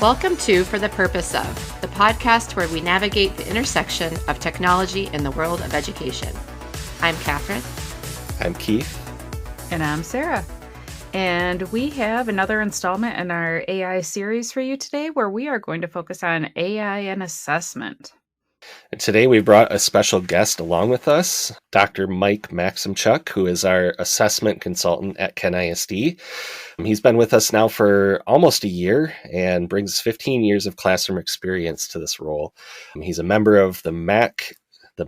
Welcome to For the Purpose Of, the podcast where we navigate the intersection of technology in the world of education. I'm Katherine. I'm Keith. And I'm Sarah. And we have another installment in our AI series for you today where we are going to focus on AI and assessment. And today we brought a special guest along with us, Dr. Maksimchuck, who is our assessment consultant at Kent ISD. He's been with us now for almost a year and brings 15 years of classroom experience to this role. He's a member of the MAC,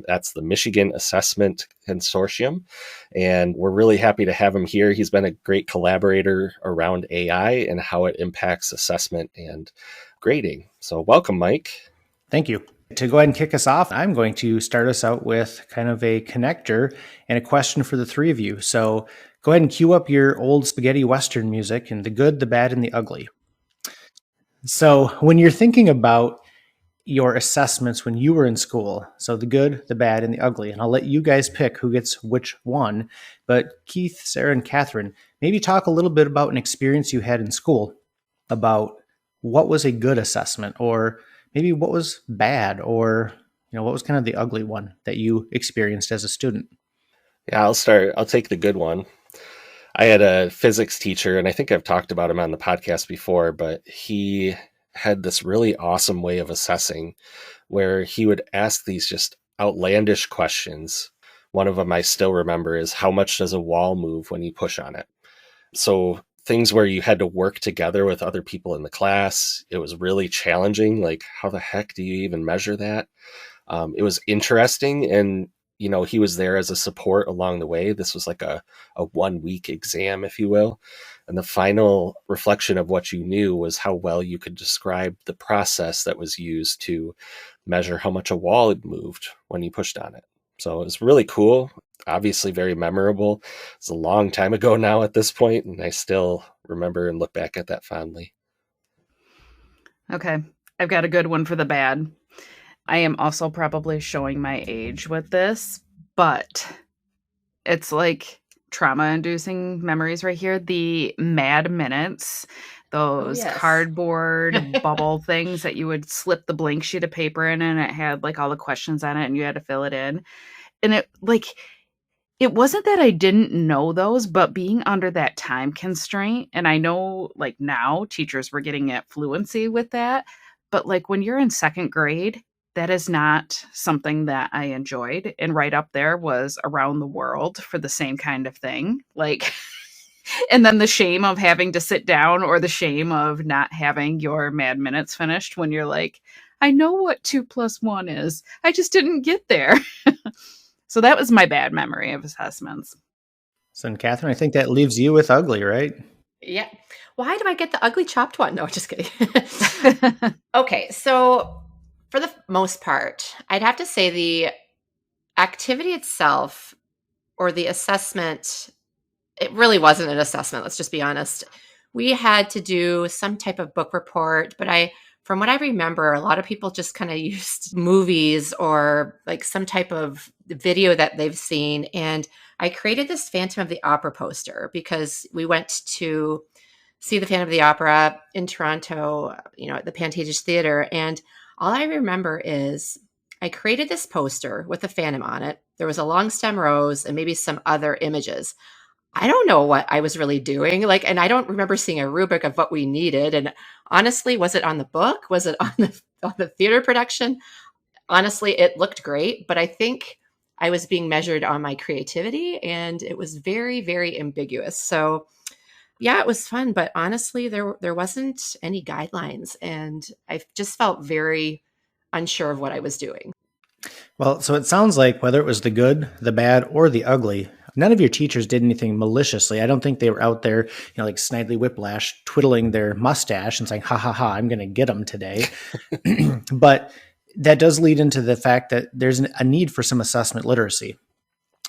that's the Michigan Assessment Consortium, and we're really happy to have him here. He's been a great collaborator around AI and how it impacts assessment and grading. So welcome, Mike. Thank you. To go ahead and kick us off, I'm going to start us out with kind of a connector and a question for the three of you. So go ahead and cue up your old spaghetti Western music and the good, the bad, and the ugly. So when you're thinking about your assessments when you were in school, so the good, the bad, and the ugly, and I'll let you guys pick who gets which one, but Keith, Sarah, and Katherine, maybe talk a little bit about an experience you had in school about what was a good assessment, or maybe what was bad, or what was kind of the ugly one that you experienced as a student. Yeah, I'll start. I'll take the good one. I had a physics teacher, and I think I've talked about him on the podcast before, but he had this really awesome way of assessing where he would ask these just outlandish questions. One of them I still remember is, how much does a wall move when you push on it? So things where you had to work together with other people in the class. It was really challenging. Like, how the heck do you even measure that? It was interesting. And, he was there as a support along the way. This was like a 1 week exam, if you will. And the final reflection of what you knew was how well you could describe the process that was used to measure how much a wall had moved when you pushed on it. So it was really cool. Obviously very memorable. It's a long time ago now at this point, and I still remember and look back at that fondly. Okay, I've got a good one for the bad. I am also probably showing my age with this, but it's like trauma-inducing memories right here. The Mad Minutes, those cardboard bubble things that you would slip the blank sheet of paper in, and it had like all the questions on it, and you had to fill it in. And it wasn't that I didn't know those, but being under that time constraint, and I know like now teachers were getting at fluency with that, but like when you're in second grade, that is not something that I enjoyed. And right up there was Around the World for the same kind of thing. Like, and then the shame of having to sit down, or the shame of not having your Mad Minutes finished when you're like, I know what 2 + 1 is. I just didn't get there. So that was my bad memory of assessments. So, and Katherine, I think that leaves you with ugly, right? Yeah. Why do I get the ugly chopped one? No, just kidding. Okay, so for the most part, I'd have to say the activity itself, or the assessment, it really wasn't an assessment. Let's just be honest. We had to do some type of book report, but from what I remember, a lot of people just kind of used movies or like some type of video that they've seen. And I created this Phantom of the Opera poster because we went to see the Phantom of the Opera in Toronto, at the Pantages Theater. And all I remember is I created this poster with the Phantom on it. There was a long stem rose and maybe some other images. I don't know what I was really doing. And I don't remember seeing a rubric of what we needed. And honestly, was it on the book? Was it on the theater production? Honestly, it looked great, but I think I was being measured on my creativity, and it was very, very ambiguous. So yeah, it was fun, but honestly, there wasn't any guidelines, and I just felt very unsure of what I was doing. Well, so it sounds like whether it was the good, the bad, or the ugly, none of your teachers did anything maliciously. I don't think they were out there, like Snidely Whiplash, twiddling their mustache and saying, ha, ha, ha, I'm going to get them today. But that does lead into the fact that there's a need for some assessment literacy.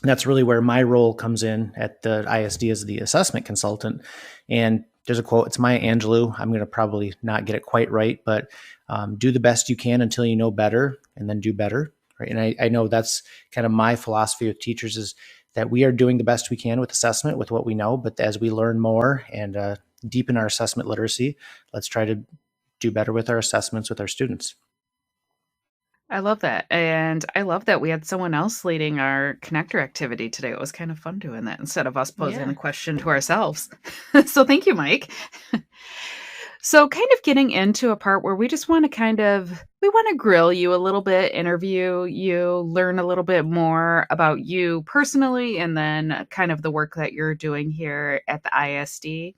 And that's really where my role comes in at the ISD as the assessment consultant. And there's a quote, it's Maya Angelou. I'm going to probably not get it quite right, but do the best you can until you know better, and then do better. Right? And I know that's kind of my philosophy with teachers, is that we are doing the best we can with assessment, with what we know. But as we learn more and deepen our assessment literacy, let's try to do better with our assessments with our students. I love that. And I love that we had someone else leading our connector activity today. It was kind of fun doing that instead of us posing the question to ourselves. So thank you, Mike. So kind of getting into a part where we just want to we want to grill you a little bit, interview you, learn a little bit more about you personally, and then kind of the work that you're doing here at the ISD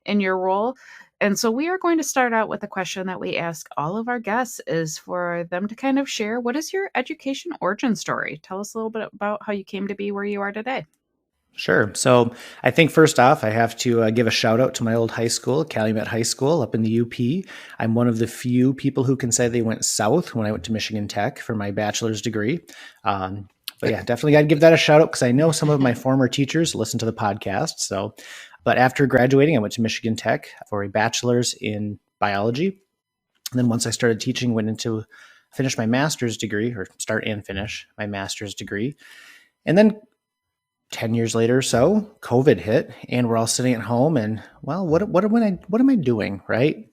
in your role. And so we are going to start out with a question that we ask all of our guests is for them to kind of share, what is your education origin story? Tell us a little bit about how you came to be where you are today. Sure. So I think first off, I have to give a shout out to my old high school, Calumet High School up in the UP. I'm one of the few people who can say they went south when I went to Michigan Tech for my bachelor's degree. But yeah, definitely got to give that a shout out because I know some of my former teachers listen to the podcast. But after graduating, I went to Michigan Tech for a bachelor's in biology. And then once I started teaching, went into finish my master's degree, or start and finish my master's degree. And then 10 years later or so, COVID hit and we're all sitting at home and, well, what am I doing, right?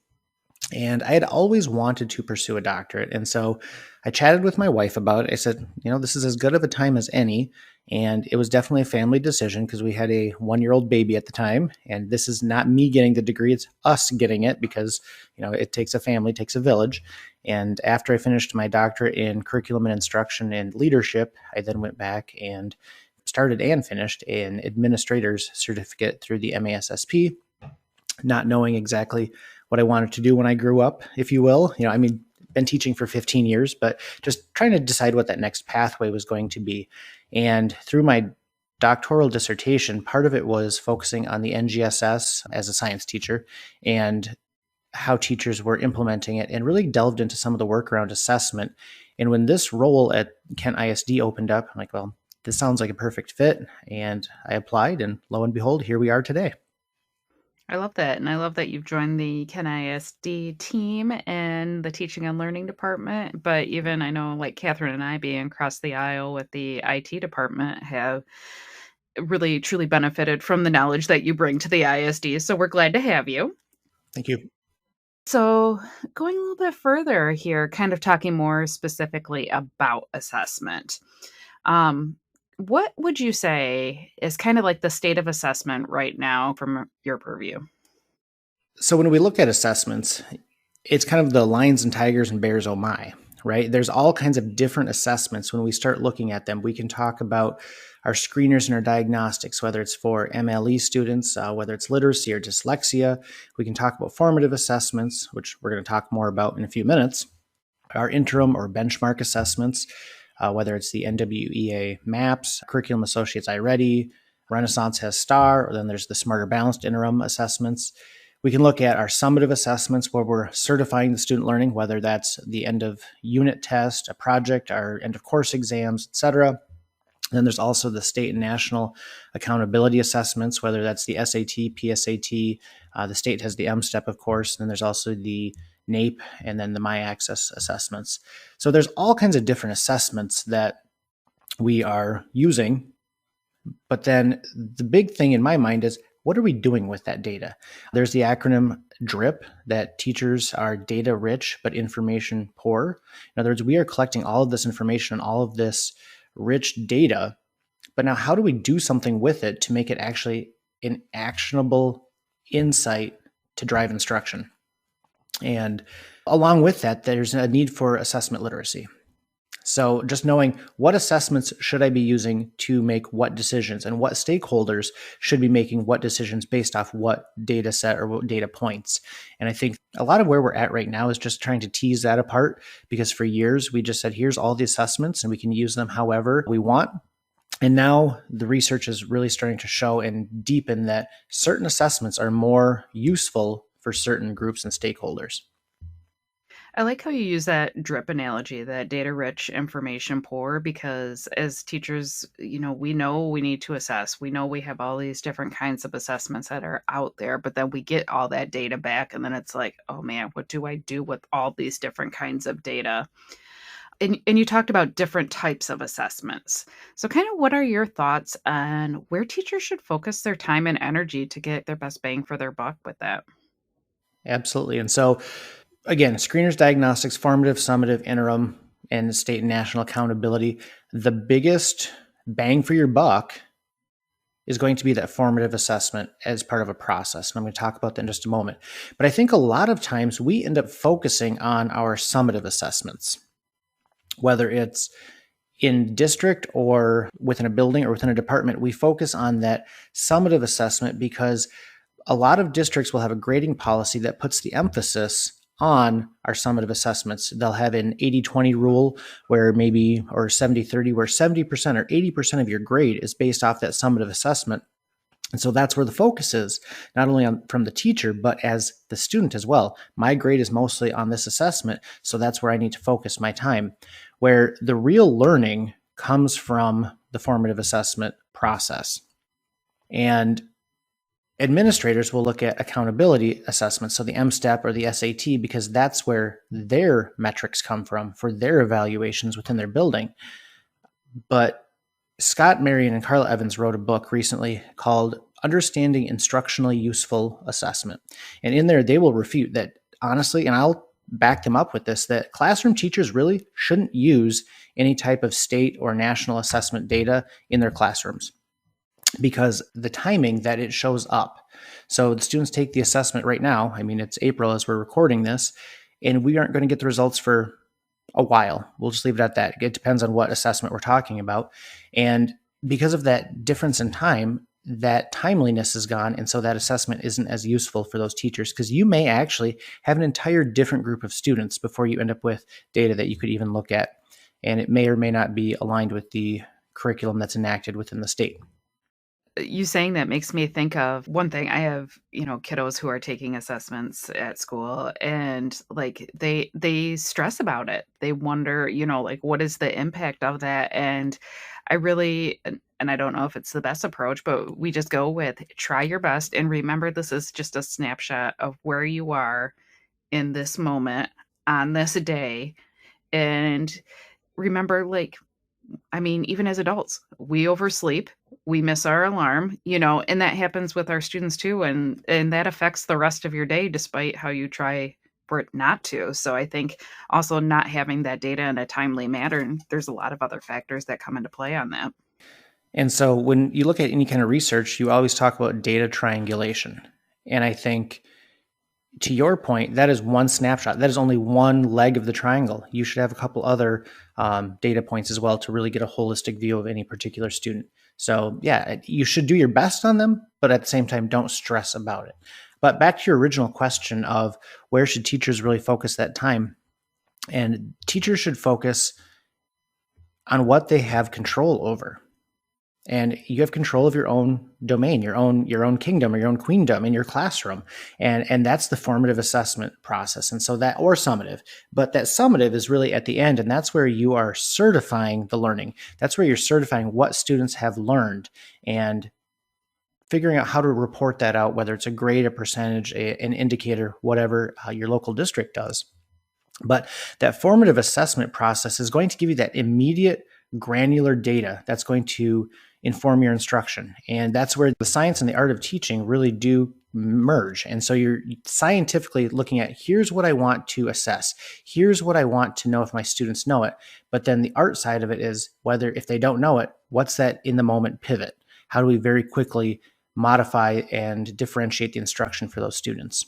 And I had always wanted to pursue a doctorate. And so I chatted with my wife about it. I said, this is as good of a time as any. And it was definitely a family decision because we had a 1-year-old baby at the time. And this is not me getting the degree, it's us getting it because, it takes a family, it takes a village. And after I finished my doctorate in curriculum and instruction and leadership, I then went back and started and finished an administrator's certificate through the MASSP, not knowing exactly what I wanted to do when I grew up, if you will. Been teaching for 15 years, but just trying to decide what that next pathway was going to be. And through my doctoral dissertation, part of it was focusing on the NGSS as a science teacher and how teachers were implementing it and really delved into some of the work around assessment. And when this role at Kent ISD opened up, I'm like, well, this sounds like a perfect fit. And I applied, and lo and behold, here we are today. I love that. And I love that you've joined the Kent ISD team and the teaching and learning department. But even I know like Katherine and I being across the aisle with the IT department have really truly benefited from the knowledge that you bring to the ISD. So we're glad to have you. Thank you. So going a little bit further here, kind of talking more specifically about assessment. What would you say is kind of like the state of assessment right now from your purview? So when we look at assessments, it's kind of the lions and tigers and bears, oh my, right? There's all kinds of different assessments. When we start looking at them, we can talk about our screeners and our diagnostics, whether it's for MLE students, whether it's literacy or dyslexia. We can talk about formative assessments, which we're going to talk more about in a few minutes. Our interim or benchmark assessments, whether it's the NWEA MAPS, Curriculum Associates iReady, Renaissance has STAR, or then there's the Smarter Balanced interim assessments. We can look at our summative assessments where we're certifying the student learning, whether that's the end of unit test, a project, our end of course exams, etc. Then there's also the state and national accountability assessments, whether that's the SAT, PSAT, the state has the MSTEP, of course, and then there's also the NAEP, and then the MyAccess assessments. So there's all kinds of different assessments that we are using. But then the big thing in my mind is, what are we doing with that data? There's the acronym DRIP, that teachers are data rich but information poor. In other words, we are collecting all of this information and all of this rich data, but now how do we do something with it to make it actually an actionable insight to drive instruction? And along with that, there's a need for assessment literacy. So just knowing what assessments should I be using to make what decisions and what stakeholders should be making what decisions based off what data set or what data points. And I think a lot of where we're at right now is just trying to tease that apart, because for years we just said, here's all the assessments and we can use them however we want. And now the research is really starting to show and deepen that certain assessments are more useful for certain groups and stakeholders. I like how you use that drip analogy, that data rich, information poor, because as teachers, we know we need to assess. We know we have all these different kinds of assessments that are out there, but then we get all that data back and then it's like, oh man, what do I do with all these different kinds of data? And you talked about different types of assessments. So kind of what are your thoughts on where teachers should focus their time and energy to get their best bang for their buck with that? Absolutely. And so again, screeners, diagnostics, formative, summative, interim, and state and national accountability. The biggest bang for your buck is going to be that formative assessment as part of a process. And I'm going to talk about that in just a moment. But I think a lot of times we end up focusing on our summative assessments, whether it's in district or within a building or within a department. We focus on that summative assessment because a lot of districts will have a grading policy that puts the emphasis on our summative assessments. They'll have an 80-20 rule or 70-30, where 70% or 80% of your grade is based off that summative assessment. And so that's where the focus is, not only from the teacher, but as the student as well. My grade is mostly on this assessment, so that's where I need to focus my time. Where the real learning comes from the formative assessment process. And administrators will look at accountability assessments, so the MSTEP or the SAT, because that's where their metrics come from for their evaluations within their building. But Scott Marion and Carla Evans wrote a book recently called Understanding Instructionally Useful Assessment. And in there, they will refute that, honestly, and I'll back them up with this, that classroom teachers really shouldn't use any type of state or national assessment data in their classrooms, because the timing that it shows up. So the students take the assessment right now. I mean, it's April as we're recording this, and we aren't going to get the results for a while. We'll just leave it at that. It depends on what assessment we're talking about. And because of that difference in time, that timeliness is gone. And so that assessment isn't as useful for those teachers, because you may actually have an entire different group of students before you end up with data that you could even look at. And it may or may not be aligned with the curriculum that's enacted within the state. You saying that makes me think of one thing. I have, kiddos who are taking assessments at school, and like they stress about it. They wonder, like, what is the impact of that? And I really, and I don't know if it's the best approach, but we just go with try your best and remember this is just a snapshot of where you are in this moment on this day. And remember, even as adults, we oversleep, we miss our alarm, and that happens with our students too. And that affects the rest of your day, despite how you try for it not to. So I think also not having that data in a timely manner, there's a lot of other factors that come into play on that. And so when you look at any kind of research, you always talk about data triangulation. And I think, to your point, that is one snapshot. That is only one leg of the triangle. You should have a couple other data points as well to really get a holistic view of any particular student. So yeah, you should do your best on them, but at the same time, don't stress about it. But back to your original question of where should teachers really focus that time? And teachers should focus on what they have control over. And you have control of your own domain, your own kingdom or your own queendom in your classroom. And that's the formative assessment process. And so that, or summative, but that summative is really at the end. And that's where you are certifying the learning. That's where you're certifying what students have learned and figuring out how to report that out, whether it's a grade, a percentage, an indicator, whatever your local district does. But that formative assessment process is going to give you that immediate granular data that's going to inform your instruction. And that's where the science and the art of teaching really do merge. And so you're scientifically looking at, here's what I want to assess. Here's what I want to know if my students know it. But then the art side of it is whether, if they don't know it, what's that in the moment pivot? How do we very quickly modify and differentiate the instruction for those students?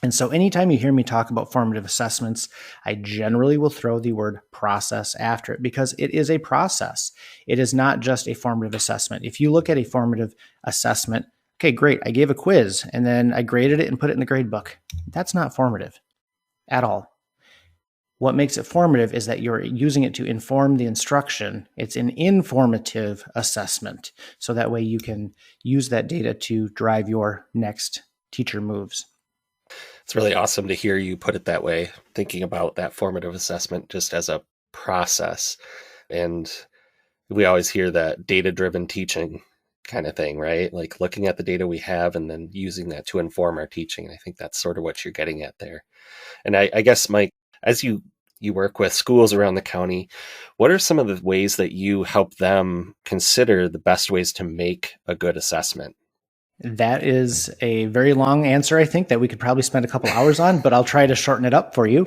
And so anytime you hear me talk about formative assessments, I generally will throw the word process after it, because it is a process. It is not just a formative assessment. If you look at a formative assessment, okay, great, I gave a quiz and then I graded it and put it in the grade book. That's not formative at all. What makes it formative is that you're using it to inform the instruction. It's an informative assessment. So that way you can use that data to drive your next teacher moves. It's really awesome to hear you put it that way, thinking about that formative assessment just as a process. And we always hear that data-driven teaching kind of thing, right? Like looking at the data we have and then using that to inform our teaching. And I think that's sort of what you're getting at there. And I guess, Mike, as you work with schools around the county, what are some of the ways that you help them consider the best ways to make a good assessment? That is a very long answer, I think, that we could probably spend a couple hours on, but I'll try to shorten it up for you.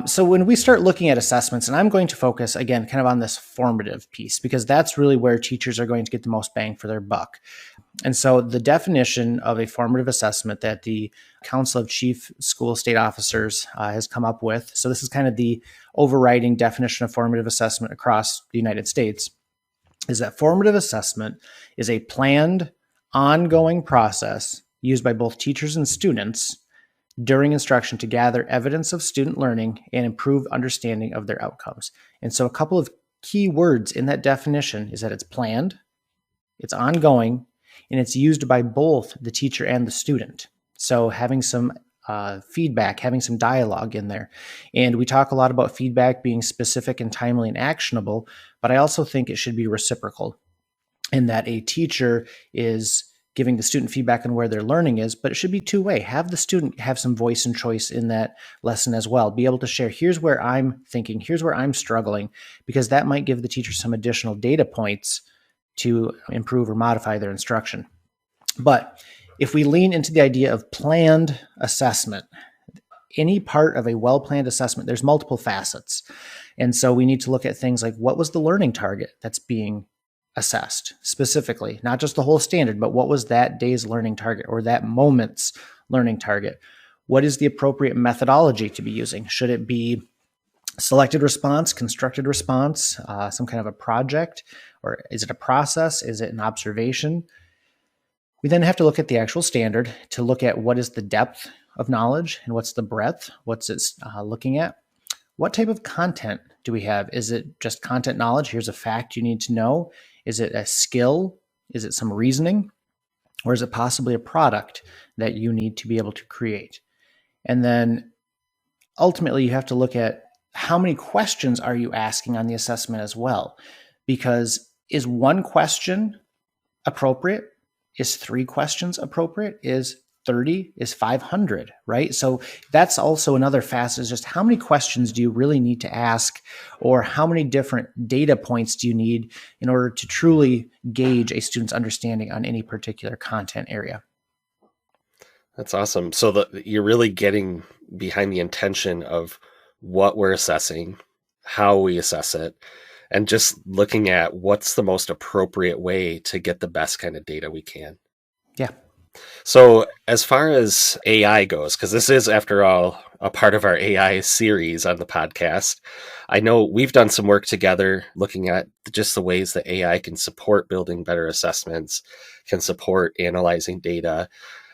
So when we start looking at assessments, and I'm going to focus, again, kind of on this formative piece, because that's really where teachers are going to get the most bang for their buck. And so the definition of a formative assessment that the Council of Chief School State Officers has come up with, so this is kind of the overriding definition of formative assessment across the United States, is that formative assessment is a planned, ongoing process used by both teachers and students during instruction to gather evidence of student learning and improve understanding of their outcomes. And so a couple of key words in that definition is that it's planned, it's ongoing, and it's used by both the teacher and the student. So having some feedback, having some dialogue in there. And we talk a lot about feedback being specific and timely and actionable, but I also think it should be reciprocal in that a teacher is giving the student feedback on where their learning is, but it should be two-way. Have the student have some voice and choice in that lesson as well. Be able to share, here's where I'm thinking, here's where I'm struggling, because that might give the teacher some additional data points to improve or modify their instruction. But if we lean into the idea of planned assessment, any part of a well-planned assessment, there's multiple facets. And so we need to look at things like, what was the learning target that's being assessed specifically, not just the whole standard, but what was that day's learning target or that moment's learning target? What is the appropriate methodology to be using? Should it be selected response, constructed response, some kind of a project, or is it a process? Is it an observation? We then have to look at the actual standard to look at what is the depth of knowledge and what's the breadth, what's it looking at. What type of content do we have? Is it just content knowledge? Here's a fact you need to know. Is it a skill? Is it some reasoning? Or is it possibly a product that you need to be able to create? And then ultimately, you have to look at how many questions are you asking on the assessment as well? Because is one question appropriate? Is 3 questions appropriate? Is 30? Is 500, right? So that's also another facet, is just how many questions do you really need to ask, or how many different data points do you need in order to truly gauge a student's understanding on any particular content area? That's awesome. So you're really getting behind the intention of what we're assessing, how we assess it, and just looking at what's the most appropriate way to get the best kind of data we can. Yeah. So as far as AI goes, because this is, after all, a part of our AI series on the podcast, I know we've done some work together looking at just the ways that AI can support building better assessments, can support analyzing data.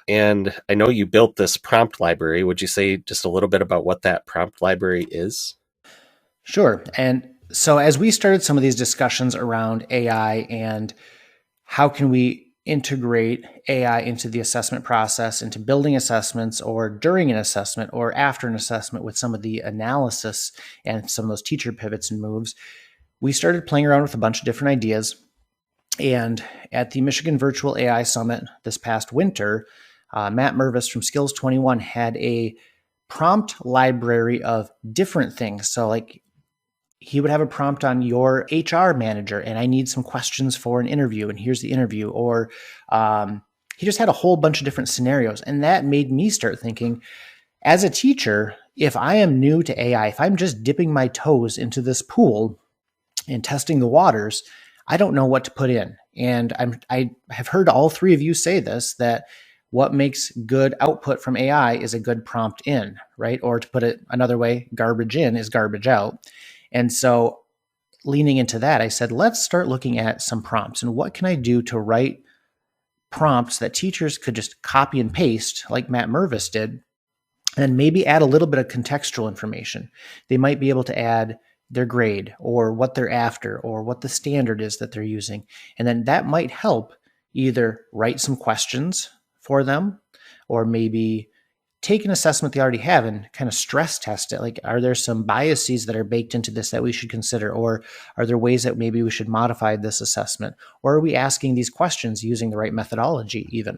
And I know you built this prompt library. Would you say just a little bit about what that prompt library is? Sure. And so as we started some of these discussions around AI and how can we integrate AI into the assessment process, into building assessments, or during an assessment, or after an assessment with some of the analysis and some of those teacher pivots and moves, we started playing around with a bunch of different ideas. And at the Michigan Virtual AI Summit this past winter, Matt Mervis from Skills 21 had a prompt library of different things. So like, he would have a prompt on your HR manager, and I need some questions for an interview, and here's the interview. Or he just had a whole bunch of different scenarios. And that made me start thinking, as a teacher, if I am new to AI, if I'm just dipping my toes into this pool and testing the waters, I don't know what to put in. And I have heard all 3 of you say this, that what makes good output from AI is a good prompt in, right? Or to put it another way, garbage in is garbage out. And so leaning into that, I said, let's start looking at some prompts, and what can I do to write prompts that teachers could just copy and paste like Matt Mervis did, and then maybe add a little bit of contextual information. They might be able to add their grade, or what they're after, or what the standard is that they're using. And then that might help either write some questions for them, or maybe take an assessment they already have and kind of stress test it. Like, are there some biases that are baked into this that we should consider? Or are there ways that maybe we should modify this assessment? Or are we asking these questions using the right methodology even?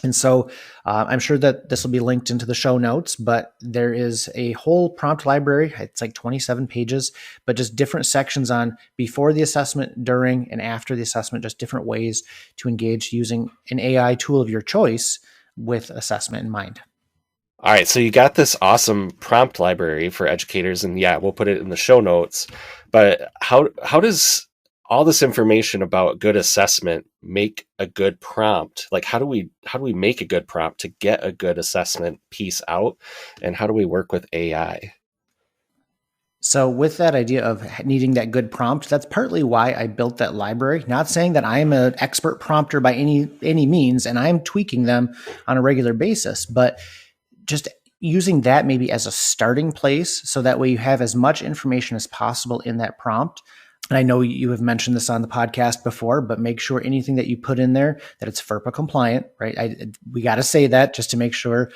And so I'm sure that this will be linked into the show notes, but there is a whole prompt library. It's like 27 pages, but just different sections on before the assessment, during, and after the assessment, just different ways to engage using an AI tool of your choice with assessment in mind. All right, so you got this awesome prompt library for educators, and yeah, we'll put it in the show notes. But how does all this information about good assessment make a good prompt? Like, how do we make a good prompt to get a good assessment piece out, and how do we work with AI? So with that idea of needing that good prompt, that's partly why I built that library. Not saying that I'm an expert prompter by any means, and I'm tweaking them on a regular basis, but just using that maybe as a starting place so that way you have as much information as possible in that prompt. And I know you have mentioned this on the podcast before, but make sure anything that you put in there that it's FERPA compliant, right? We got to say that just to make sure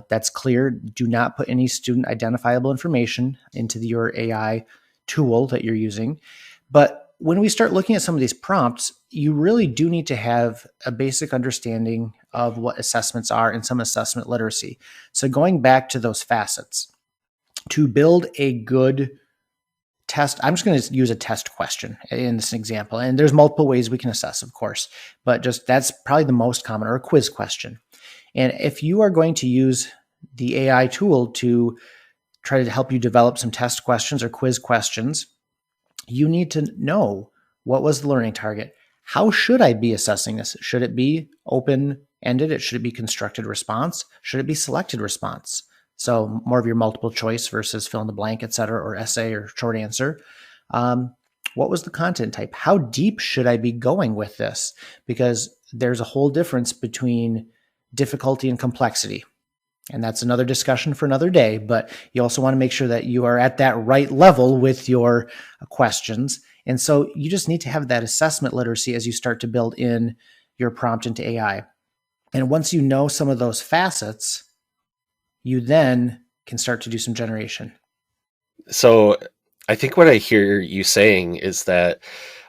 that's clear. Do not put any student identifiable information into your AI tool that you're using. But when we start looking at some of these prompts, you really do need to have a basic understanding of what assessments are and some assessment literacy. So going back to those facets, to build a good test, I'm just going to use a test question in this example. And there's multiple ways we can assess, of course, but just that's probably the most common, or a quiz question. And if you are going to use the AI tool to try to help you develop some test questions or quiz questions, you need to know, what was the learning target? How should I be assessing this? Should it be open-ended? Should it be constructed response? Should it be selected response? So more of your multiple choice versus fill in the blank, et cetera, or essay or short answer. What was the content type? How deep should I be going with this? Because there's a whole difference between difficulty and complexity. And that's another discussion for another day, but you also want to make sure that you are at that right level with your questions. And so you just need to have that assessment literacy as you start to build in your prompt into AI. And once you know some of those facets, you then can start to do some generation. So I think what I hear you saying is that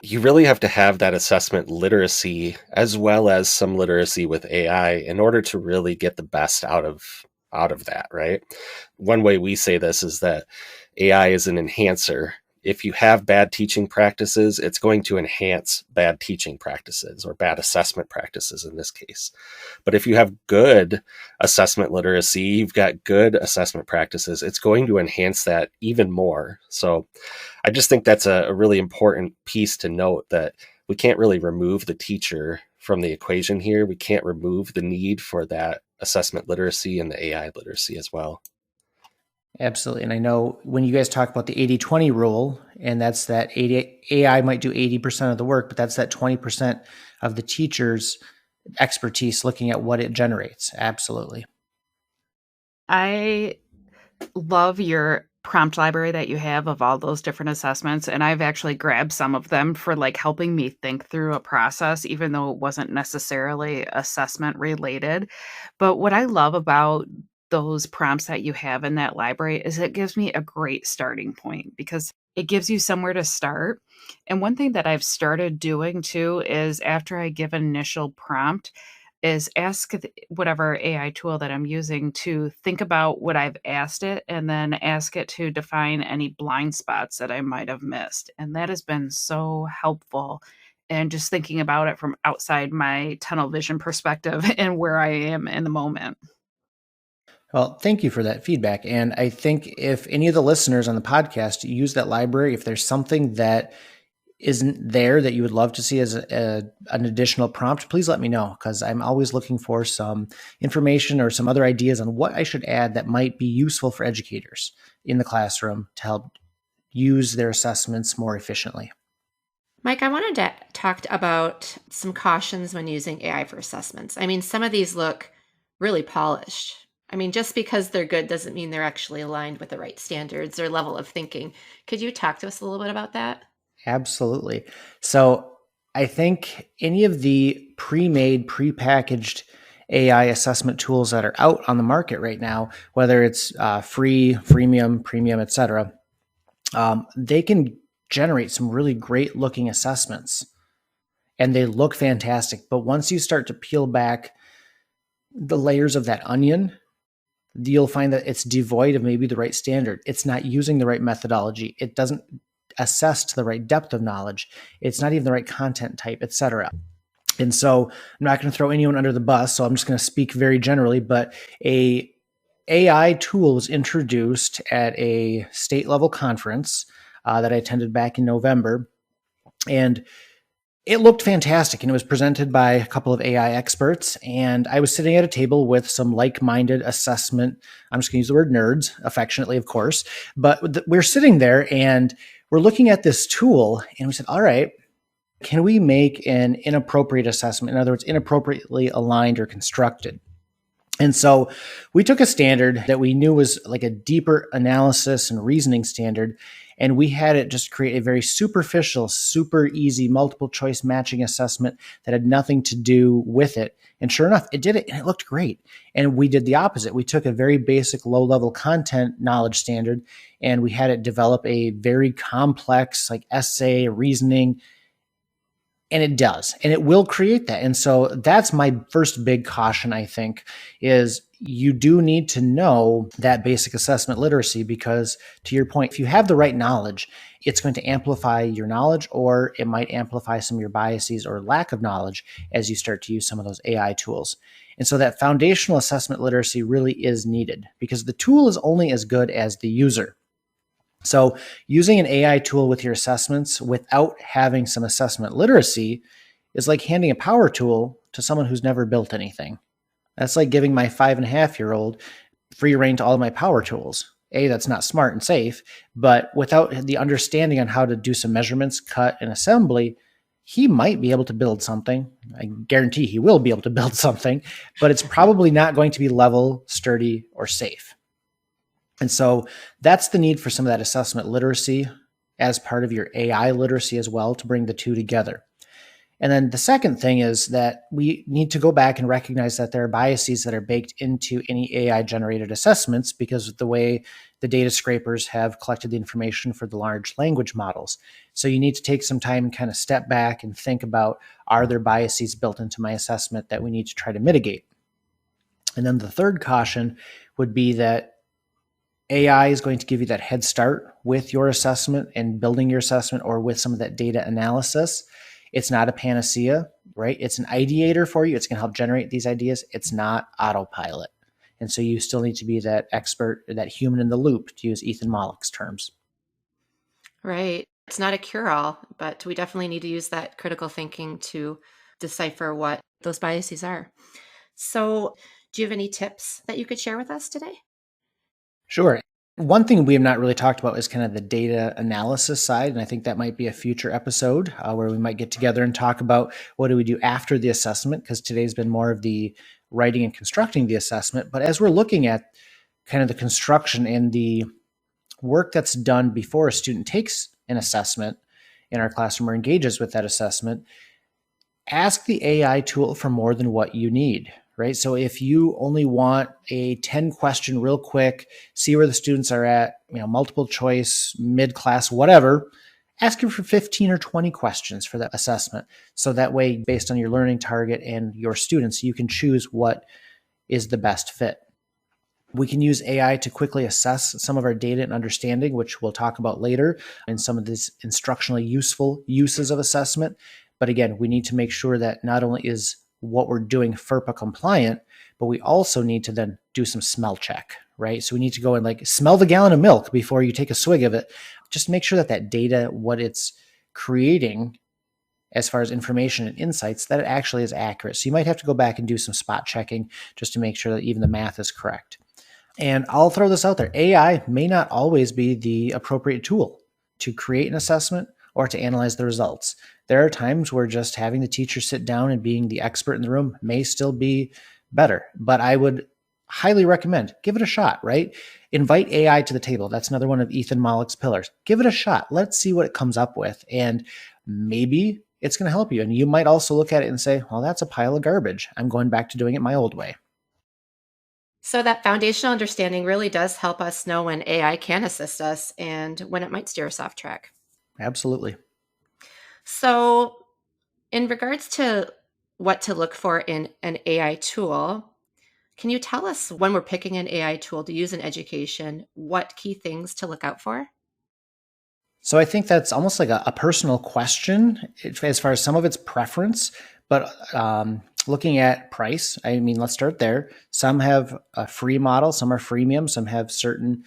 you really have to have that assessment literacy as well as some literacy with AI in order to really get the best out of that, right? One way we say this is that AI is an enhancer. If you have bad teaching practices, it's going to enhance bad teaching practices, or bad assessment practices in this case. But if you have good assessment literacy, you've got good assessment practices, it's going to enhance that even more. So I just think that's a really important piece to note, that we can't really remove the teacher from the equation here. We can't remove the need for that assessment literacy and the AI literacy as well. Absolutely. And I know when you guys talk about the 80-20 rule, and that's that AI might do 80% of the work, but that's that 20% of the teacher's expertise looking at what it generates. Absolutely. I love your prompt library that you have of all those different assessments. And I've actually grabbed some of them for like helping me think through a process, even though it wasn't necessarily assessment related. But what I love about those prompts that you have in that library is it gives me a great starting point, because it gives you somewhere to start. And one thing that I've started doing too is, after I give an initial prompt, is ask whatever AI tool that I'm using to think about what I've asked it, and then ask it to define any blind spots that I might have missed. And that has been so helpful. And just thinking about it from outside my tunnel vision perspective and where I am in the moment. Well, thank you for that feedback. And I think if any of the listeners on the podcast use that library, if there's something that isn't there that you would love to see as an additional prompt, please let me know, because I'm always looking for some information or some other ideas on what I should add that might be useful for educators in the classroom to help use their assessments more efficiently. Mike, I wanted to talk about some cautions when using AI for assessments. I mean, some of these look really polished. I mean, just because they're good doesn't mean they're actually aligned with the right standards or level of thinking. Could you talk to us a little bit about that? Absolutely. So I think any of the pre-made, pre-packaged AI assessment tools that are out on the market right now, whether it's free, freemium, premium, et cetera, they can generate some really great looking assessments, and they look fantastic. But once you start to peel back the layers of that onion, you'll find that it's devoid of maybe the right standard. It's not using the right methodology. It doesn't assess to the right depth of knowledge. It's not even the right content type, etc. And so I'm not going to throw anyone under the bus, so I'm just going to speak very generally, but a AI tool was introduced at a state level conference that I attended back in November. And it looked fantastic, and it was presented by a couple of AI experts. And I was sitting at a table with some like-minded assessment. I'm just going to use the word nerds, affectionately, of course. But we're sitting there, and we're looking at this tool, and we said, all right, can we make an inappropriate assessment? In other words, inappropriately aligned or constructed. And so we took a standard that we knew was like a deeper analysis and reasoning standard, and we had it just create a very superficial, super easy multiple choice matching assessment that had nothing to do with it. And sure enough, it did it, and it looked great. And we did the opposite. We took a very basic low-level content knowledge standard, and we had it develop a very complex like essay, reasoning, and it does, and it will create that. And so that's my first big caution, I think, is you do need to know that basic assessment literacy, because to your point, if you have the right knowledge, it's going to amplify your knowledge, or it might amplify some of your biases or lack of knowledge as you start to use some of those AI tools. And so that foundational assessment literacy really is needed, because the tool is only as good as the user. So using an AI tool with your assessments without having some assessment literacy is like handing a power tool to someone who's never built anything. That's like giving my 5.5-year-old free reign to all of my power tools. That's not smart and safe, but without the understanding on how to do some measurements, cut, and assembly, he might be able to build something. I guarantee he will be able to build something, but it's probably not going to be level, sturdy, or safe. And so that's the need for some of that assessment literacy as part of your AI literacy as well, to bring the two together. And then the second thing is that we need to go back and recognize that there are biases that are baked into any AI generated assessments because of the way the data scrapers have collected the information for the large language models. So you need to take some time and kind of step back and think about, are there biases built into my assessment that we need to try to mitigate? And then the third caution would be that AI is going to give you that head start with your assessment and building your assessment, or with some of that data analysis. It's not a panacea, right? It's an ideator for you. It's going to help generate these ideas. It's not autopilot. And so you still need to be that expert, that human in the loop, to use Ethan Mollick's terms. Right. It's not a cure-all, but we definitely need to use that critical thinking to decipher what those biases are. So do you have any tips that you could share with us today? Sure. One thing we have not really talked about is kind of the data analysis side. And I think that might be a future episode where we might get together and talk about what do we do after the assessment, because today's been more of the writing and constructing the assessment. But as we're looking at kind of the construction and the work that's done before a student takes an assessment in our classroom or engages with that assessment, ask the AI tool for more than what you need. Right? So if you only want a 10 question real quick, see where the students are at, multiple choice, mid-class, whatever, ask him for 15 or 20 questions for that assessment. So that way, based on your learning target and your students, you can choose what is the best fit. We can use AI to quickly assess some of our data and understanding, which we'll talk about later, and some of these instructionally useful uses of assessment. But again, we need to make sure that not only is what we're doing FERPA compliant, but we also need to then do some smell check, right? So we need to go and like smell the gallon of milk before you take a swig of it. Just make sure that that data, what it's creating as far as information and insights, that it actually is accurate. So you might have to go back and do some spot checking just to make sure that even the math is correct. And I'll throw this out there. AI may not always be the appropriate tool to create an assessment or to analyze the results. There are times where just having the teacher sit down and being the expert in the room may still be better, but I would highly recommend give it a shot, right? Invite AI to the table. That's another one of Ethan Mollick's pillars. Give it a shot. Let's see what it comes up with. And maybe it's going to help you. And you might also look at it and say, well, that's a pile of garbage. I'm going back to doing it my old way. So that foundational understanding really does help us know when AI can assist us and when it might steer us off track. Absolutely. So in regards to what to look for in an AI tool, Can you tell us when we're picking an AI tool to use in education, what key things to look out for? So I think that's almost like a personal question as far as some of its preference, but looking at price, I mean, let's start there. Some have a free model, some are freemium, some have certain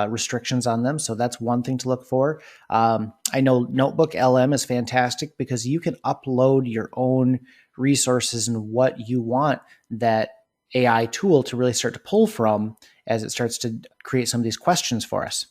restrictions on them. So that's one thing to look for. I know Notebook LM is fantastic because you can upload your own resources and what you want that AI tool to really start to pull from as it starts to create some of these questions for us.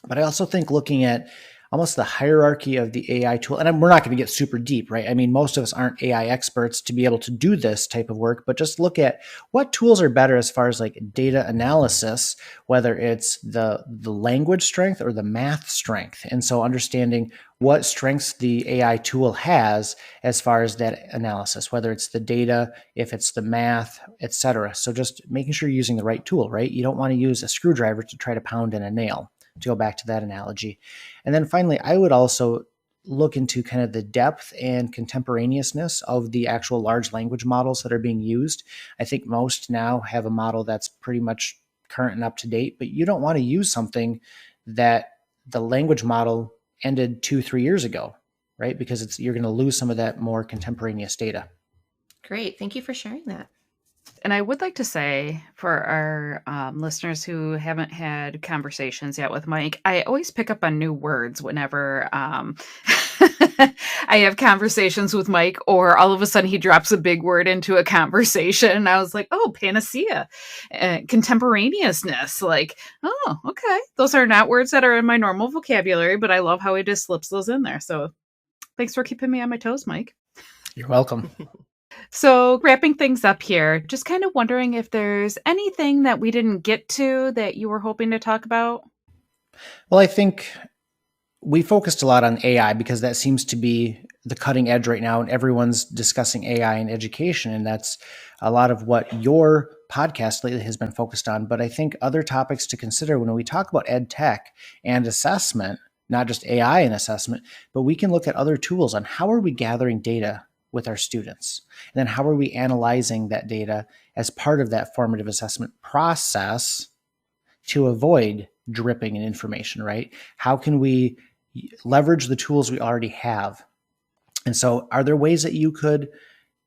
But I also think looking at almost the hierarchy of the AI tool, and we're not going to get super deep, right? I mean, most of us aren't AI experts to be able to do this type of work, but just look at what tools are better as far as like data analysis, whether it's the language strength or the math strength. And so understanding what strengths the AI tool has as far as that analysis, whether it's the data, if it's the math, etc. So just making sure you're using the right tool, right? You don't want to use a screwdriver to try to pound in a nail, to go back to that analogy. And then finally, I would also look into kind of the depth and contemporaneousness of the actual large language models that are being used. I think most now have a model that's pretty much current and up to date, but you don't want to use something that the language model ended 2-3 years ago, right? Because you're going to lose some of that more contemporaneous data. Great. Thank you for sharing that. And I would like to say for our listeners who haven't had conversations yet with Mike, I always pick up on new words whenever I have conversations with Mike, or all of a sudden he drops a big word into a conversation. And I was like, oh, panacea, contemporaneousness. Like, oh, okay. Those are not words that are in my normal vocabulary, but I love how he just slips those in there. So thanks for keeping me on my toes, Mike. You're welcome. So wrapping things up here, just kind of wondering if there's anything that we didn't get to that you were hoping to talk about? Well, I think we focused a lot on AI because that seems to be the cutting edge right now, and everyone's discussing AI in education. And that's a lot of what your podcast lately has been focused on. But I think other topics to consider when we talk about ed tech and assessment, not just AI and assessment, but we can look at other tools on how are we gathering data with our students? And then how are we analyzing that data as part of that formative assessment process to avoid dripping in information, right? How can we leverage the tools we already have? And so are there ways that you could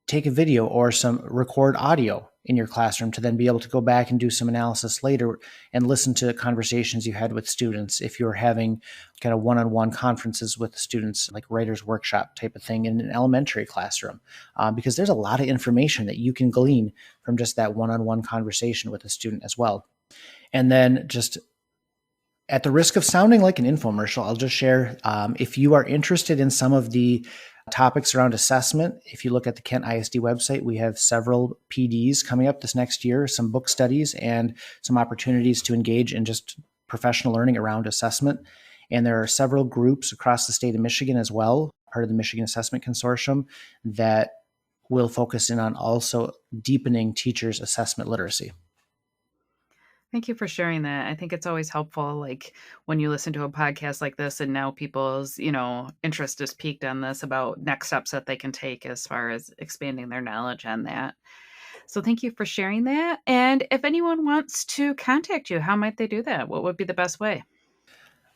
take a video or some record audio in your classroom to then be able to go back and do some analysis later and listen to conversations you had with students if you're having kind of one-on-one conferences with students, like writer's workshop type of thing in an elementary classroom? Because there's a lot of information that you can glean from just that one-on-one conversation with a student as well. And then just at the risk of sounding like an infomercial, I'll just share, if you are interested in some of the topics around assessment, if you look at the Kent ISD website, we have several PDs coming up this next year, some book studies and some opportunities to engage in just professional learning around assessment. And there are several groups across the state of Michigan as well, part of the Michigan Assessment Consortium, that will focus in on also deepening teachers' assessment literacy. Thank you for sharing that. I think it's always helpful, like when you listen to a podcast like this and now people's, interest is piqued on this about next steps that they can take as far as expanding their knowledge on that. So thank you for sharing that. And if anyone wants to contact you, how might they do that? What would be the best way?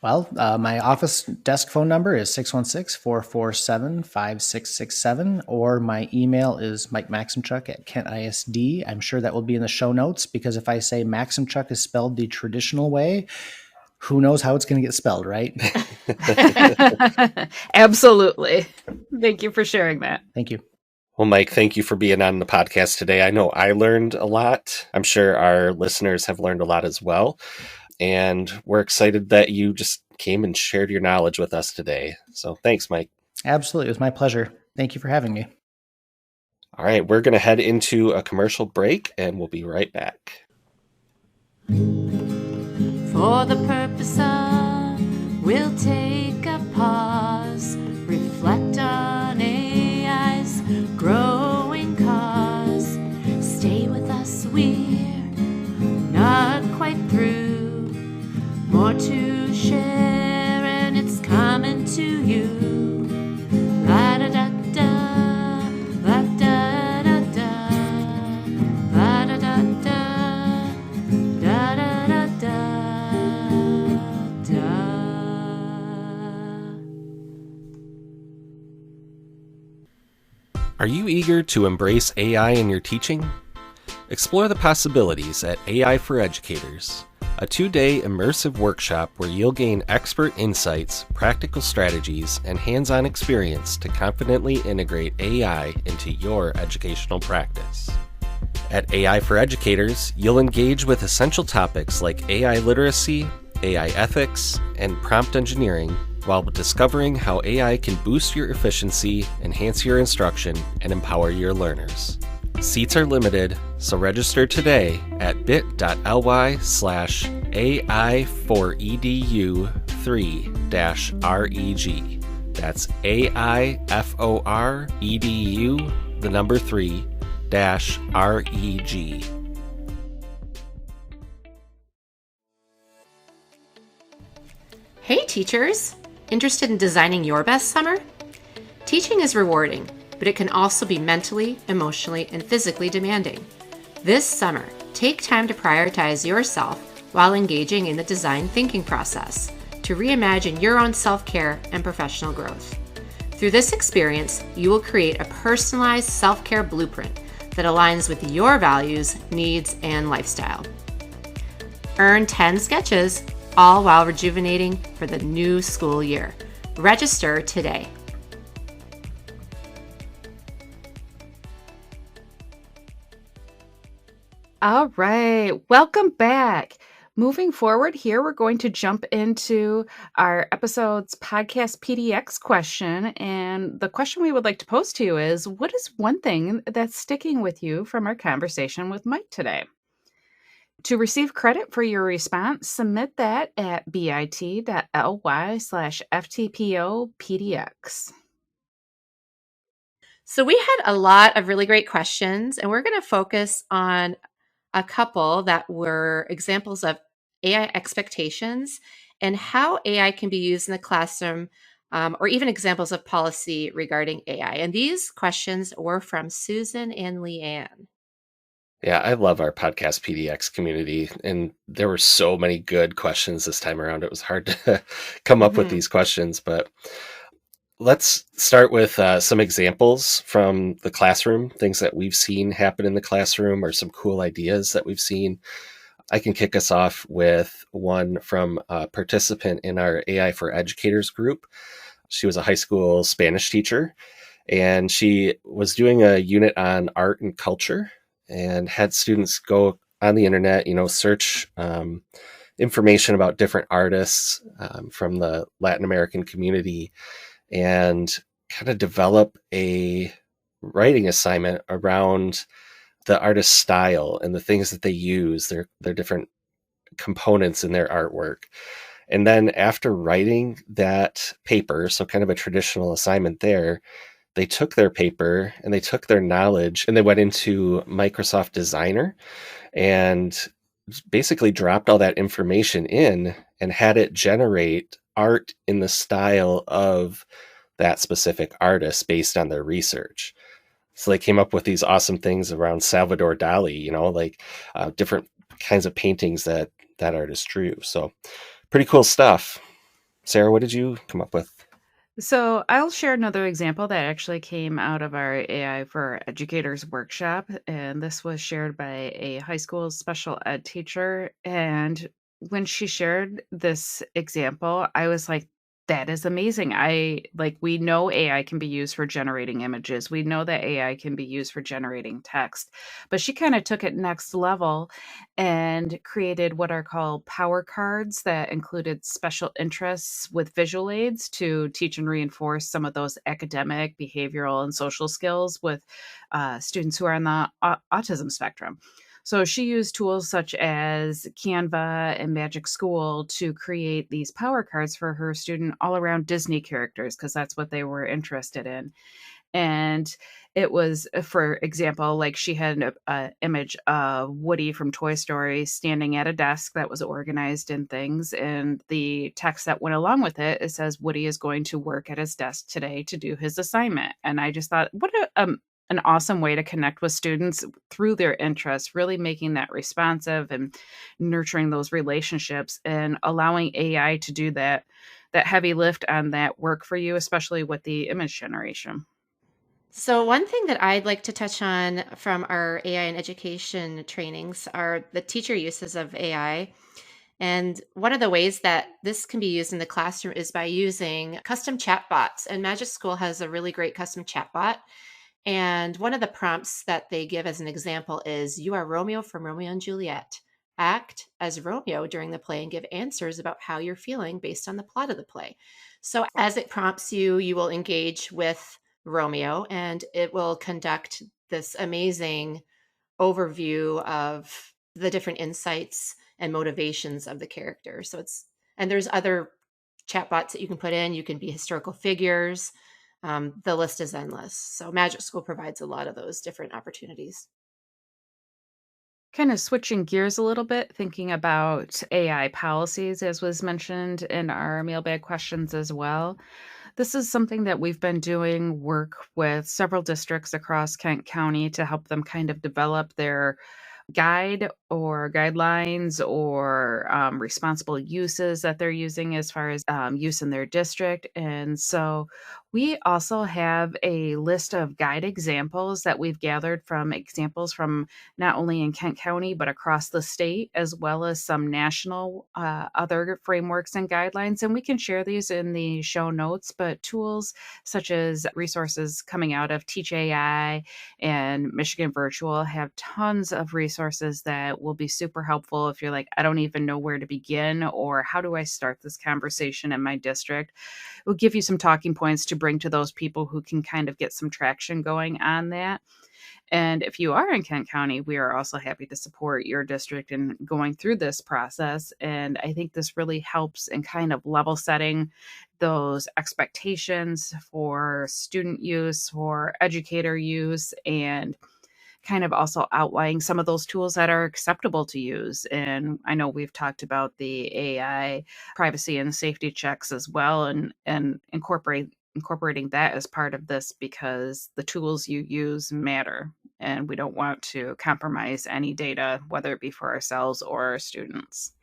Well, my office desk phone number is 616-447-5667, or my email is Maksimchuck at Kent ISD. I'm sure that will be in the show notes, because if I say Maksimchuck is spelled the traditional way, who knows how it's going to get spelled, right? Absolutely. Thank you for sharing that. Thank you. Well, Mike, thank you for being on the podcast today. I know I learned a lot. I'm sure our listeners have learned a lot as well. And we're excited that you just came and shared your knowledge with us today. So thanks, Mike. Absolutely. It was my pleasure. Thank you for having me. All right, we're going to head into a commercial break and we'll be right back. For the purpose of, we'll take a pause, reflect on AI's growing cause. Stay with us, we're not quite through. More to share, and it's coming to you. La da da da, la da da da, la da da da. Are you eager to embrace AI in your teaching? Explore the possibilities at AI for Educators, a 2-day immersive workshop where you'll gain expert insights, practical strategies, and hands-on experience to confidently integrate AI into your educational practice. At AI for Educators, you'll engage with essential topics like AI literacy, AI ethics, and prompt engineering, while discovering how AI can boost your efficiency, enhance your instruction, and empower your learners. Seats are limited, so register today at bit.ly/AI4EDU3-REG. That's AIFOREDU, the number 3-REG. Hey teachers! Interested in designing your best summer? Teaching is rewarding, but it can also be mentally, emotionally, and physically demanding. This summer, take time to prioritize yourself while engaging in the design thinking process to reimagine your own self-care and professional growth. Through this experience, you will create a personalized self-care blueprint that aligns with your values, needs, and lifestyle. Earn 10 sketches, all while rejuvenating for the new school year. Register today. All right, welcome back. Moving forward here, we're going to jump into our episode's podcast PDX question. And the question we would like to pose to you is, what is one thing that's sticking with you from our conversation with Mike today? To receive credit for your response, submit that at bit.ly/FTPO PDX. So we had a lot of really great questions, and we're going to focus on a couple that were examples of AI expectations and how AI can be used in the classroom, or even examples of policy regarding AI. And these questions were from Susan and Leanne. Yeah, I love our podcast PDX community, and there were so many good questions this time around. It was hard to come up with these questions, but let's start with some examples from the classroom, things that we've seen happen in the classroom or some cool ideas that we've seen. I can kick us off with one from a participant in our AI for Educators group. She was a high school Spanish teacher, and she was doing a unit on art and culture and had students go on the internet, search information about different artists from the Latin American community and kind of develop a writing assignment around the artist's style and the things that they use, their different components in their artwork. And then after writing that paper, so kind of a traditional assignment there, they took their paper and they took their knowledge and they went into Microsoft Designer and basically dropped all that information in and had it generate art in the style of that specific artist based on their research. So they came up with these awesome things around Salvador Dali, like different kinds of paintings that artist drew. So pretty cool stuff. Sarah, what did you come up with? So I'll share another example that actually came out of our AI for Educators workshop. And this was shared by a high school special ed teacher. And when she shared this example, I was like, that is amazing. We know AI can be used for generating images. We know that AI can be used for generating text, but she kind of took it next level and created what are called power cards that included special interests with visual aids to teach and reinforce some of those academic, behavioral, and social skills with students who are on the autism spectrum. So she used tools such as Canva and Magic School to create these power cards for her student all around Disney characters, because that's what they were interested in. And it was, for example, like she had an image of Woody from Toy Story standing at a desk that was organized in things. And the text that went along with it says, Woody is going to work at his desk today to do his assignment. And I just thought, what an awesome way to connect with students through their interests, really making that responsive and nurturing those relationships and allowing AI to do that heavy lift on that work for you, especially with the image generation. So one thing that I'd like to touch on from our AI and education trainings are the teacher uses of AI. And one of the ways that this can be used in the classroom is by using custom chatbots. And Magic School has a really great custom chatbot. And one of the prompts that they give as an example is, "You are Romeo from Romeo and Juliet. Act as Romeo during the play and give answers about how you're feeling based on the plot of the play." So as it prompts you, you will engage with Romeo and it will conduct this amazing overview of the different insights and motivations of the character. And there's other chatbots that you can put in. You can be historical figures. The list is endless. So Magic School provides a lot of those different opportunities. Kind of switching gears a little bit, thinking about AI policies, as was mentioned in our mailbag questions as well. This is something that we've been doing work with several districts across Kent County to help them kind of develop their guide or guidelines or responsible uses that they're using as far as use in their district. And so we also have a list of guide examples that we've gathered from examples from not only in Kent County, but across the state, as well as some national other frameworks and guidelines. And we can share these in the show notes, but tools such as resources coming out of Teach AI and Michigan Virtual have tons of resources that will be super helpful if you're like, I don't even know where to begin, or how do I start this conversation in my district? It will give you some talking points to bring to those people who can kind of get some traction going on that. And if you are in Kent County, we are also happy to support your district in going through this process. And I think this really helps in kind of level setting those expectations for student use, for educator use, and kind of also outlining some of those tools that are acceptable to use. And I know we've talked about the AI privacy and safety checks as well, and incorporating that as part of this, because the tools you use matter and we don't want to compromise any data, whether it be for ourselves or our students.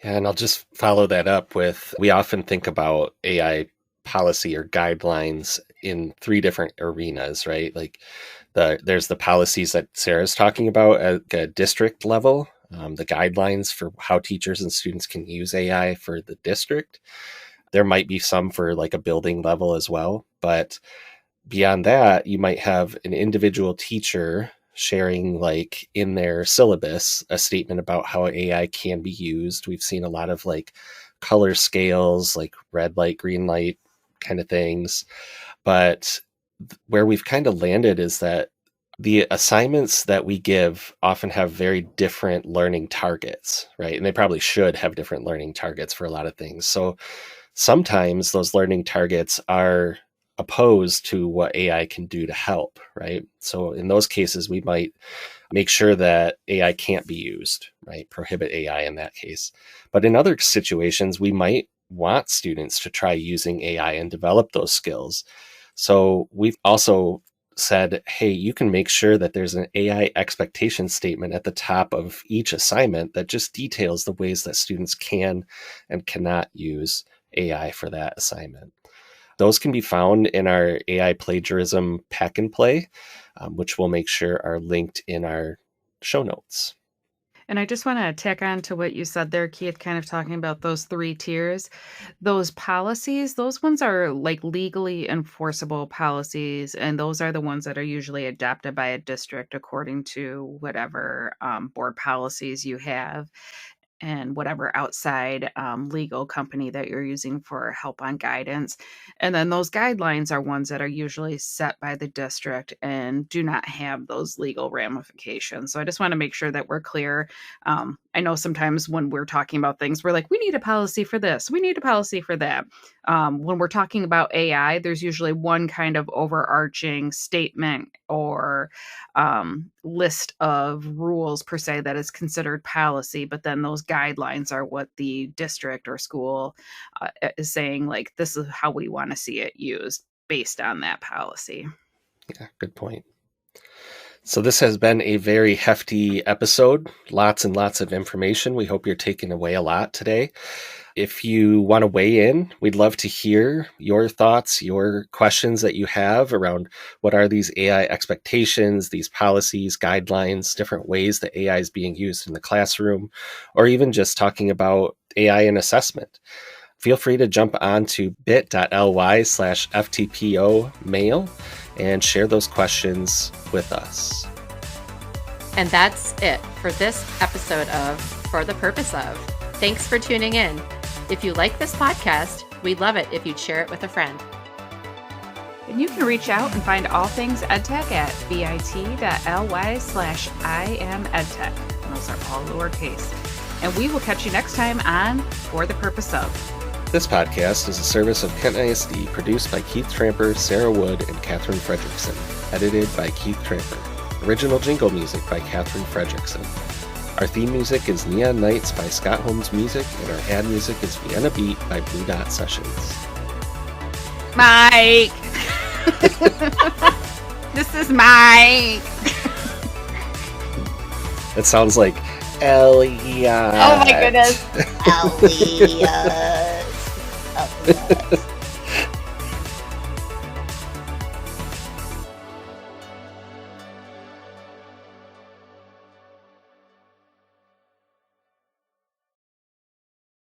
Yeah, and I'll just follow that up with, we often think about AI policy or guidelines in three different arenas, right? Like there's the policies that Sarah's talking about at a district level, the guidelines for how teachers and students can use AI for the district. There might be some for like a building level as well, but beyond that, you might have an individual teacher sharing, like in their syllabus, a statement about how AI can be used. We've seen a lot of like color scales, like red light, green light kind of things. But where we've kind of landed is that the assignments that we give often have very different learning targets, right? And they probably should have different learning targets for a lot of things. So sometimes those learning targets are opposed to what AI can do to help, right? So in those cases, we might make sure that AI can't be used, right? Prohibit AI in that case. But in other situations, we might want students to try using AI and develop those skills. So we've also said, hey, you can make sure that there's an AI expectation statement at the top of each assignment that just details the ways that students can and cannot use AI for that assignment. Those can be found in our AI plagiarism pack and play, which we'll make sure are linked in our show notes. And I just want to tack on to what you said there, Keith, kind of talking about those three tiers. Those policies, those ones are like legally enforceable policies. And those are the ones that are usually adopted by a district according to whatever board policies you have, and whatever outside legal company that you're using for help on guidance. And then those guidelines are ones that are usually set by the district and do not have those legal ramifications. So I just want to make sure that we're clear. I know sometimes when we're talking about things, we're like, we need a policy for this, we need a policy for that. When we're talking about AI, there's usually one kind of overarching statement or list of rules per se that is considered policy, but then those guidelines are what the district or school is saying, like, this is how we want to see it used based on that policy. Yeah, good point. So this has been a very hefty episode. Lots and lots of information. We hope you're taking away a lot today. If you want to weigh in, we'd love to hear your thoughts, your questions that you have around what are these AI expectations, these policies, guidelines, different ways that AI is being used in the classroom, or even just talking about AI in assessment. Feel free to jump on to bit.ly/FTPO mail and share those questions with us. And that's it for this episode of For the Purpose Of. Thanks for tuning in. If you like this podcast, we'd love it if you'd share it with a friend. And you can reach out and find all things EdTech at bit.ly/IamEdTech. And those are all lowercase. And we will catch you next time on For the Purpose Of. This podcast is a service of Kent ISD, produced by Keith Tramper, Sarah Wood, and Katherine Fredrickson. Edited by Keith Tramper. Original jingle music by Katherine Fredrickson. Our theme music is Neon Nights by Scott Holmes Music, and our ad music is Vienna Beat by Blue Dot Sessions. Mike! This is Mike! It sounds like Elliot. Oh my goodness. Elliot.